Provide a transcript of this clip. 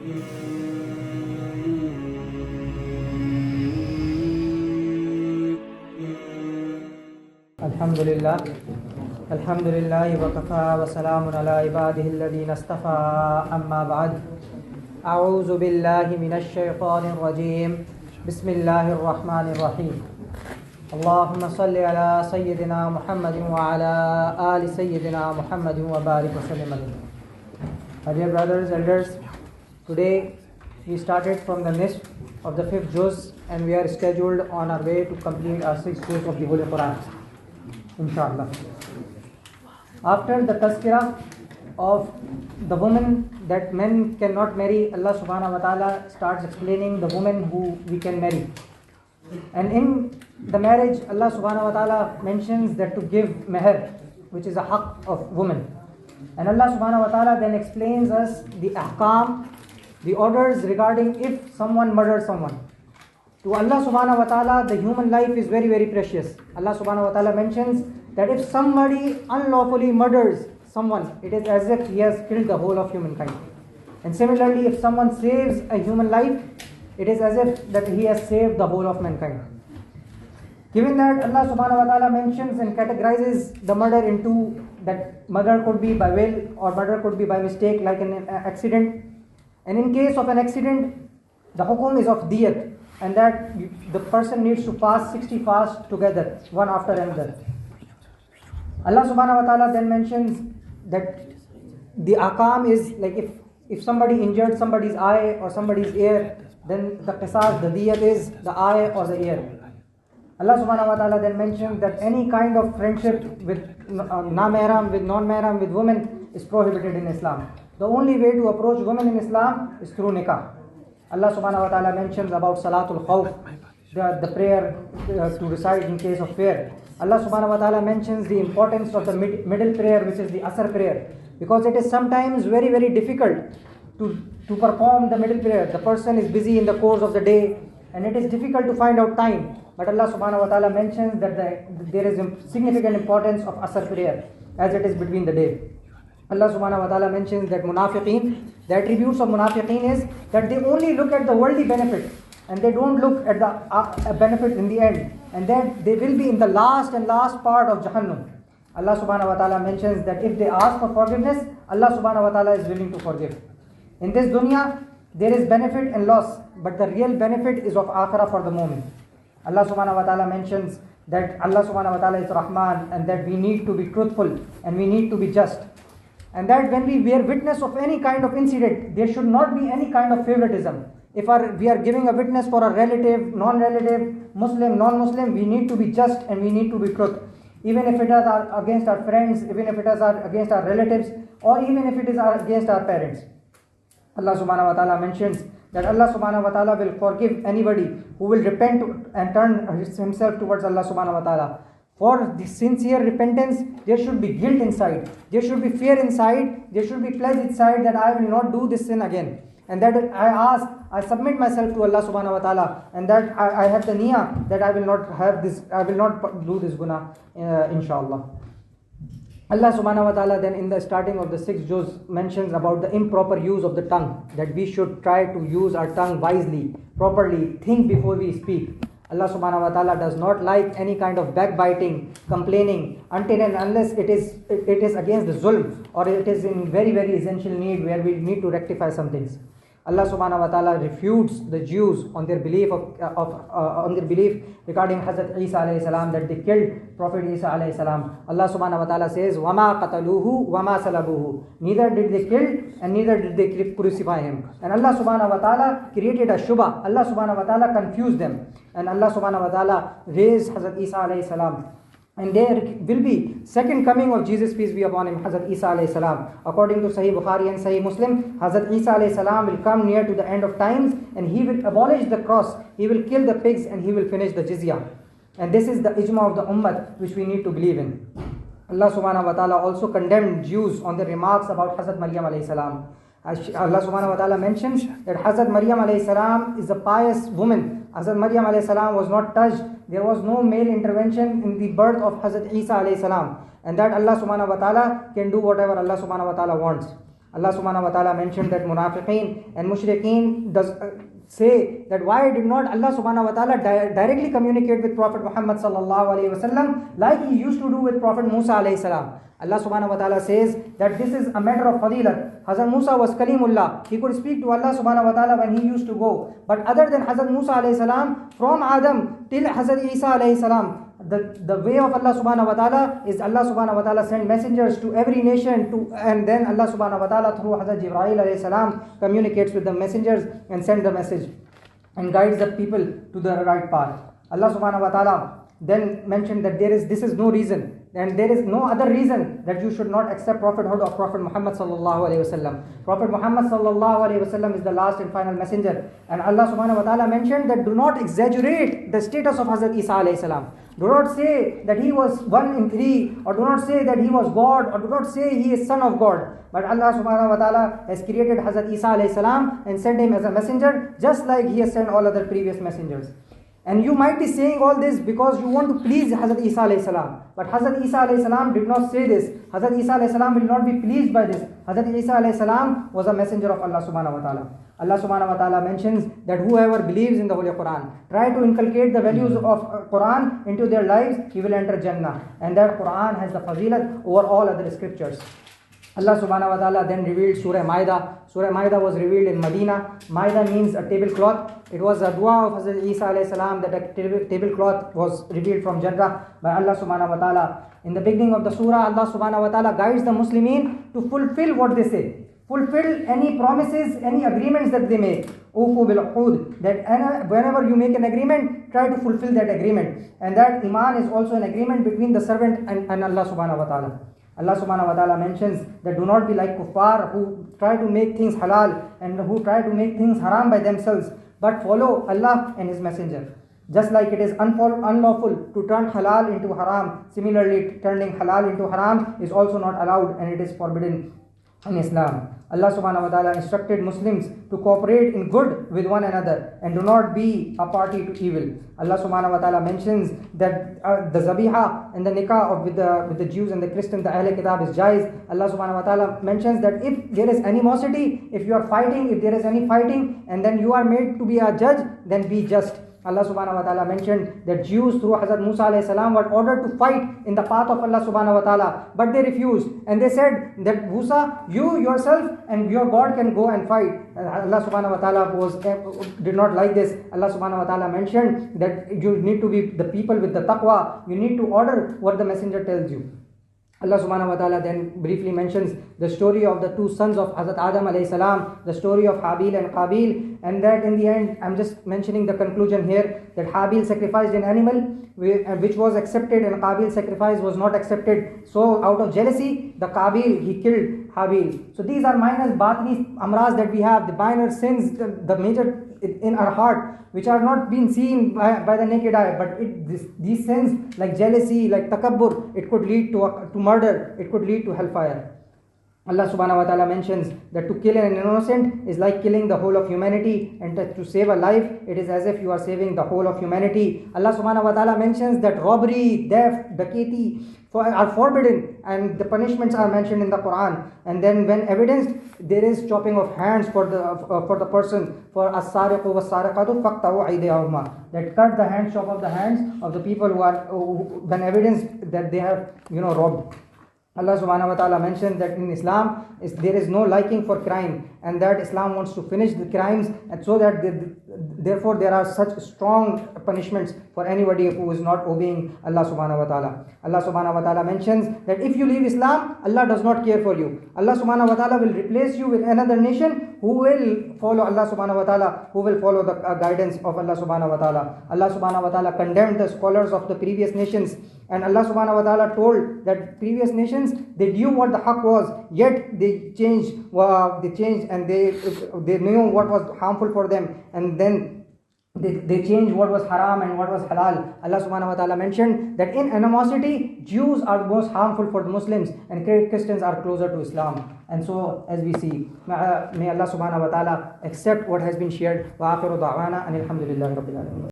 Alhamdulillah wa kafa wa salamun ala ibadihi alladhina istafa, amma ba'd. A'udhu billahi minash shaytanir rajim. Bismillahir rahmanir rahim. Allahumma salli ala sayyidina Muhammadin wa ala ali sayyidina Muhammadin wa barik wa sallim alayhi. My dear brothers, elders, today we started from the midst of the 5th juz and we are scheduled on our way to complete our 6th juz of the Holy Quran, inshallah. After the tazkirah of the woman that men cannot marry, Allah subhanahu wa ta'ala starts explaining the women who we can marry. And in the marriage, Allah subhanahu wa ta'ala mentions that to give meher, which is a haqq of woman. And Allah subhanahu wa ta'ala then explains us the ahkam, the orders regarding if someone murders someone. To Allah subhanahu wa ta'ala, the human life is very, very precious. Allah subhanahu wa ta'ala mentions that if somebody unlawfully murders someone, it is as if he has killed the whole of humankind. And similarly, if someone saves a human life, it is as if that he has saved the whole of mankind. Given that Allah subhanahu wa ta'ala mentions and categorizes the murder into that murder could be by will or murder could be by mistake, like an accident. And in case of an accident, the hukum is of diyat, and that the person needs to fast 60 fasts together, one after another. Allah subhanahu wa ta'ala then mentions that the akam is like if somebody injured somebody's eye or somebody's ear, then the qisas, the diyat is the eye or the ear. Allah subhanahu wa ta'ala then mentions that any kind of friendship with na-mahram, with non-mahram, with women is prohibited in Islam. The only way to approach women in Islam is through nikah. Allah subhanahu wa ta'ala mentions about salatul khawf, the prayer to recite in case of fear. Allah subhanahu wa ta'ala mentions the importance of the middle prayer, which is the asr prayer, because it is sometimes very, very difficult to perform the middle prayer. The person is busy in the course of the day and it is difficult to find out time. But Allah subhanahu wa ta'ala mentions that there is significant importance of asr prayer as it is between the day. Allah subhanahu wa ta'ala mentions that munafiqeen, the attributes of munafiqeen is that they only look at the worldly benefit and they don't look at the benefit in the end, and that they will be in the last part of Jahannam. Allah subhanahu wa ta'ala mentions that if they ask for forgiveness, Allah subhanahu wa ta'ala is willing to forgive. In this dunya, there is benefit and loss, but the real benefit is of akhirah for the moment. Allah subhanahu wa ta'ala mentions that Allah subhanahu wa ta'ala is Rahman, and that we need to be truthful and we need to be just. And that when we bear witness of any kind of incident, there should not be any kind of favoritism. If we are giving a witness for a relative, non-relative, Muslim, non-Muslim, we need to be just and we need to be truth. Even if it is against our friends, even if it is against our relatives, or even if it is against our parents. Allah subhanahu wa ta'ala mentions that Allah subhanahu wa ta'ala will forgive anybody who will repent and turn himself towards Allah subhanahu wa ta'ala. For the sincere repentance, there should be guilt inside, there should be fear inside, there should be pledge inside that I will not do this sin again. And that I submit myself to Allah subhanahu wa ta'ala, and that I have the niyyah that I will not do this guna, inshallah. Allah subhanahu wa ta'ala then in the starting of the 6th juz mentions about the improper use of the tongue, that we should try to use our tongue wisely, properly, think before we speak. Allah subhanahu wa ta'ala does not like any kind of backbiting, complaining, until and unless it is against the zulm, or it is in very, very essential need where we need to rectify some things. Allah subhanahu wa ta'ala refutes the Jews on their belief regarding Hazrat Isa alayhi salam, that they killed Prophet Isa alayhi salam. Allah subhanahu wa ta'ala says, وَمَا قَتَلُوهُ وَمَا سَلَبُوهُ. Neither did they kill and neither did they crucify him. And Allah subhanahu wa ta'ala created a shubha. Allah subhanahu wa ta'ala confused them. And Allah subhanahu wa ta'ala raised Hazrat Isa alayhi salam. And there will be second coming of Jesus, peace be upon him, Hazrat Isa alayhi salam. According to Sahih Bukhari and Sahih Muslim, Hazrat Isa alayhi salam will come near to the end of times and he will abolish the cross, he will kill the pigs and he will finish the jizya. And this is the ijma of the ummah which we need to believe in. Allah subhanahu wa ta'ala also condemned Jews on their remarks about Hazrat Maryam alayhi salam. Allah subhanahu wa ta'ala mentions that Hazrat Maryam alayhi salam is a pious woman. Hazrat Maryam alayhi salam was not touched. There was no male intervention in the birth of Hazrat Isa alayhi salam. And that Allah subhanahu wa ta'ala can do whatever Allah subhanahu wa ta'ala wants. Allah subhanahu wa ta'ala mentioned that munafiqeen and mushrikeen does say that why did not Allah subhanahu wa ta'ala directly communicate with Prophet Muhammad sallallahu alayhi wasallam like he used to do with Prophet Musa alayhi salam. Allah subhanahu wa ta'ala says that this is a matter of fadilat. Hazrat Musa was Kalimullah. He could speak to Allah subhanahu wa ta'ala when he used to go. But other than Hazrat Musa alayhi salam, from Adam till Hazrat Isa alayhi salam, the way of Allah subhanahu wa ta'ala is Allah subhanahu wa ta'ala send messengers to every nation and then Allah subhanahu wa ta'ala through Hazrat Jibreel alayhi salam communicates with the messengers and send the message and guides the people to the right path. Allah subhanahu wa ta'ala then mentioned that this is no reason and there is no other reason that you should not accept prophethood of Prophet Muhammad sallallahu alaihi wasallam. Prophet Muhammad sallallahu alaihi wasallam is the last and final messenger, and Allah subhanahu wa ta'ala mentioned that do not exaggerate the status of Hazrat Isa alayhi salam. Do not say that he was one in three, or do not say that he was God, or do not say he is son of God. But Allah subhanahu wa ta'ala has created Hazrat Isa alayhi salam and sent him as a messenger, just like he has sent all other previous messengers. And you might be saying all this because you want to please Hazrat Isa alayhi salam. But Hazrat Isa alayhi salam did not say this. Hazrat Isa alayhi salam will not be pleased by this. Hazrat Isa alayhi salam was a messenger of Allah subhanahu wa ta'ala. Allah subhanahu wa ta'ala mentions that whoever believes in the Holy Quran, try to inculcate the values of Quran into their lives, he will enter Jannah. And that Quran has the fazilat over all other scriptures. Allah subhanahu wa ta'ala then revealed Surah Maida. Surah Maida was revealed in Medina. Maida means a tablecloth. It was a dua of Hazrat Isa alayhi salam that a tablecloth was revealed from Jannah by Allah subhanahu wa ta'ala. In the beginning of the surah, Allah subhanahu wa ta'ala guides the Muslimin to fulfill what they say. Fulfill any promises, any agreements that they make. Ufu bil uqud, that whenever you make an agreement, try to fulfill that agreement. And that iman is also an agreement between the servant and Allah subhanahu wa ta'ala. Allah subhanahu wa ta'ala mentions that do not be like kuffar who try to make things halal and who try to make things haram by themselves, but follow Allah and His Messenger. Just like it is unlawful to turn halal into haram, similarly turning halal into haram is also not allowed and it is forbidden in Islam. Allah subhanahu wa ta'ala instructed Muslims to cooperate in good with one another and do not be a party to evil. Allah subhanahu wa ta'ala mentions that the zabiha and the nikah with the Jews and the Christians, the Ahl Kitab is jaiz. Allah subhanahu wa ta'ala mentions that if there is animosity, if you are fighting, if there is any fighting and then you are made to be a judge, then be just. Allah subhanahu wa ta'ala mentioned that Jews through Hazrat Musa alayhi salam were ordered to fight in the path of Allah subhanahu wa ta'ala, but they refused and they said that Musa, you yourself and your God can go and fight. Allah subhanahu wa ta'ala did not like this. Allah subhanahu wa ta'ala mentioned that you need to be the people with the taqwa. You need to order what the messenger tells you. Allah subhanahu wa ta'ala then briefly mentions the story of the two sons of Hazrat Adam alayhi salam, the story of Habil and Qabil, and that in the end, I'm just mentioning the conclusion here, that Habil sacrificed an animal which was accepted and Qabil's sacrifice was not accepted. So out of jealousy, the Qabil, he killed Habil. So these are minor batni amras that we have, the minor sins, the major in our heart, which are not being seen by the naked eye, but these sins like jealousy, like takabbur, it could lead to murder, it could lead to hellfire. Allah subhanahu wa ta'ala mentions that to kill an innocent is like killing the whole of humanity, and to save a life, it is as if you are saving the whole of humanity. Allah subhanahu wa ta'ala mentions that robbery, theft, daketi are forbidden and the punishments are mentioned in the Quran. And then when evidenced, there is chopping of hands for the person, for as-sariqu was-sariqatu faqta'u aydiyahuma, that cut the hands, chop off the hands of the people who when evidenced that they have robbed. Allah subhanahu wa ta'ala mentioned that in Islam there is no liking for crime, and that Islam wants to finish the crimes, and so that therefore there are such strong punishments for anybody who is not obeying Allah subhanahu wa ta'ala. Allah subhanahu wa ta'ala mentions that if you leave Islam, Allah does not care for you. Allah subhanahu wa ta'ala will replace you with another nation who will follow Allah subhanahu wa ta'ala, who will follow the guidance of Allah subhanahu wa ta'ala. Allah subhanahu wa ta'ala condemned the scholars of the previous nations, and Allah subhanahu wa ta'ala told that previous nations, they knew what the haqq was, yet they changed and they knew what was harmful for them, and then they changed what was haram and what was halal. Allah subhanahu wa ta'ala mentioned that in animosity, Jews are most harmful for the Muslims and Christians are closer to Islam. And so as we see, may Allah subhanahu wa ta'ala accept what has been shared. Wa akhiru da'wana and alhamdulillahi rabbil alamin.